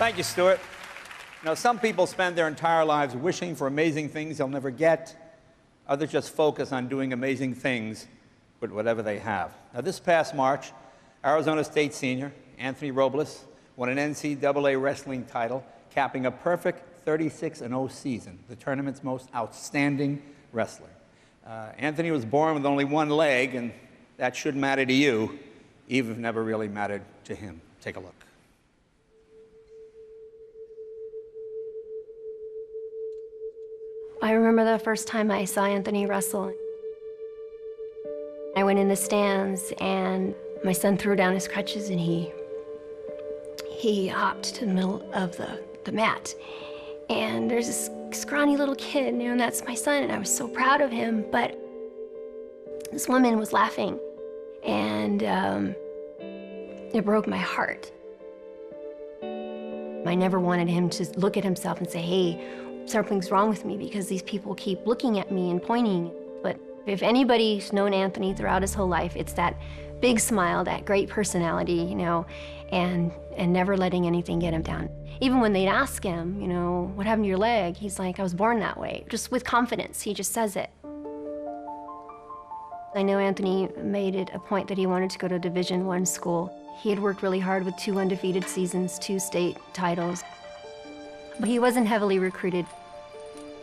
Thank you, Stuart. Now, some people spend their entire lives wishing for amazing things they'll never get. Others just focus on doing amazing things with whatever they have. Now, this past March, Arizona State senior Anthony Robles won an NCAA wrestling title, capping a perfect 36-0 season, the tournament's most outstanding wrestler. Anthony was born with only one leg, and that should matter to you, even if it never really mattered to him. Take a look. I remember the first time I saw Anthony wrestle. I went in the stands, and my son threw down his crutches, and he hopped to the middle of the mat. And there's this scrawny little kid, and that's my son, and I was so proud of him, but this woman was laughing, and it broke my heart. I never wanted him to look at himself and say, hey, something's wrong with me, because these people keep looking at me and pointing. But if anybody's known Anthony throughout his whole life, it's that big smile, that great personality, and never letting anything get him down. Even when they'd ask him, what happened to your leg? He's like, I was born that way. Just with confidence, he just says it. I know Anthony made it a point that he wanted to go to a Division I school. He had worked really hard with 2 undefeated seasons, 2 state titles. But he wasn't heavily recruited.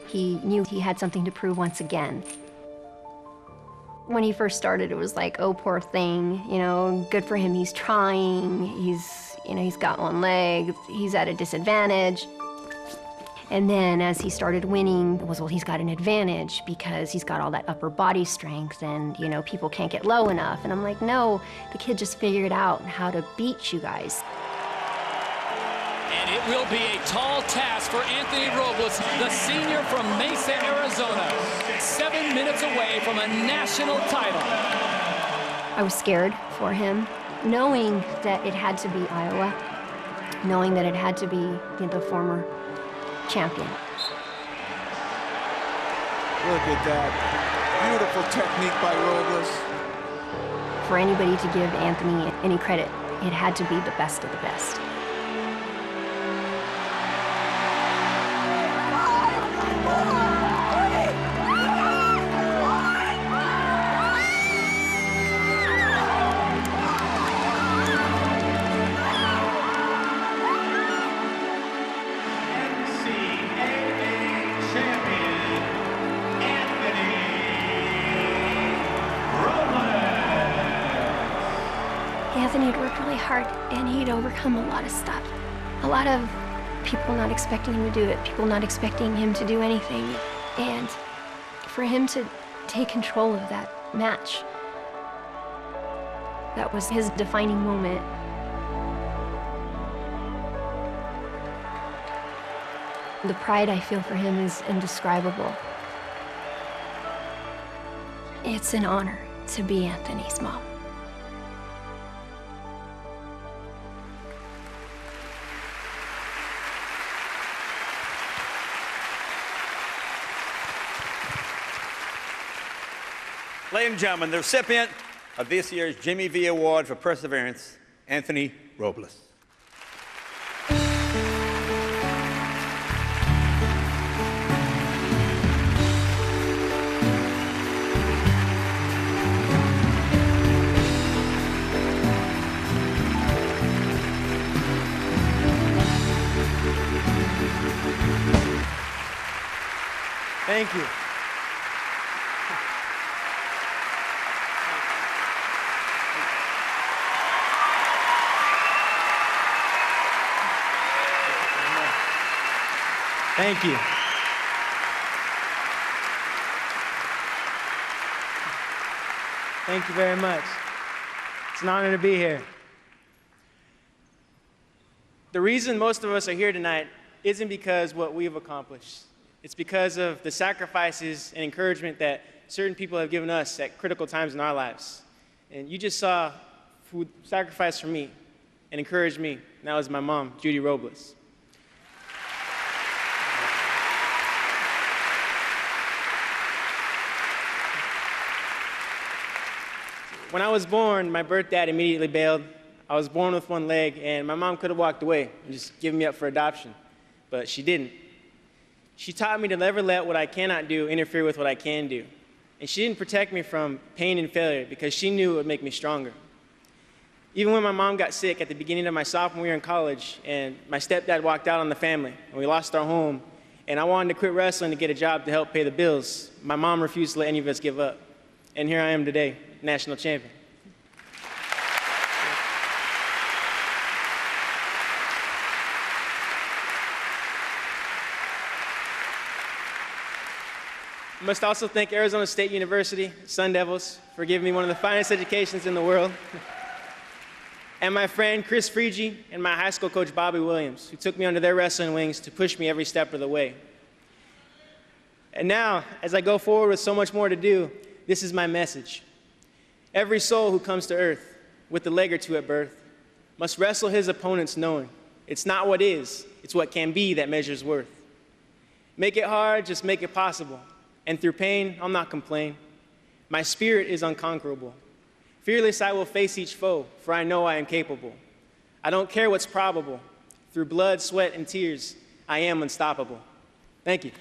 He knew he had something to prove once again. When he first started, it was like, oh, poor thing, good for him, he's trying, he's got one leg, he's at a disadvantage. And then as he started winning, it was, well, he's got an advantage because he's got all that upper body strength and, people can't get low enough. And I'm like, no, the kid just figured out how to beat you guys. And it will be a tall task for Anthony Robles, the senior from Mesa, Arizona, 7 minutes away from a national title. I was scared for him, knowing that it had to be Iowa, knowing that it had to be the former champion. Look at that. Beautiful technique by Robles. For anybody to give Anthony any credit, it had to be the best of the best. Anthony had worked really hard, and he'd overcome a lot of stuff. A lot of people not expecting him to do it, people not expecting him to do anything. And for him to take control of that match, that was his defining moment. The pride I feel for him is indescribable. It's an honor to be Anthony's mom. Ladies and gentlemen, the recipient of this year's Jimmy V Award for Perseverance, Anthony Robles. Thank you. Thank you. Thank you very much. It's an honor to be here. The reason most of us are here tonight isn't because what we've accomplished. It's because of the sacrifices and encouragement that certain people have given us at critical times in our lives. And you just saw who sacrificed for me and encouraged me. And that was my mom, Judy Robles. When I was born, my birth dad immediately bailed I was born with one leg, and my mom could have walked away and just given me up for adoption, but she didn't. She taught me to never let what I cannot do interfere with what I can do. And she didn't protect me from pain and failure because she knew it would make me stronger. Even when my mom got sick at the beginning of my sophomore year in college, and my stepdad walked out on the family, and we lost our home, and I wanted to quit wrestling to get a job to help pay the bills, my mom refused to let any of us give up. And here I am today, national champion. I must also thank Arizona State University, Sun Devils, for giving me one of the finest educations in the world. And my friend Chris Friege and my high school coach Bobby Williams, who took me under their wrestling wings to push me every step of the way. And now, as I go forward with so much more to do, this is my message. Every soul who comes to earth with a leg or two at birth must wrestle his opponents knowing it's not what is, it's what can be that measures worth. Make it hard, just make it possible. And through pain, I'll not complain. My spirit is unconquerable. Fearless I will face each foe, for I know I am capable. I don't care what's probable. Through blood, sweat, and tears, I am unstoppable. Thank you.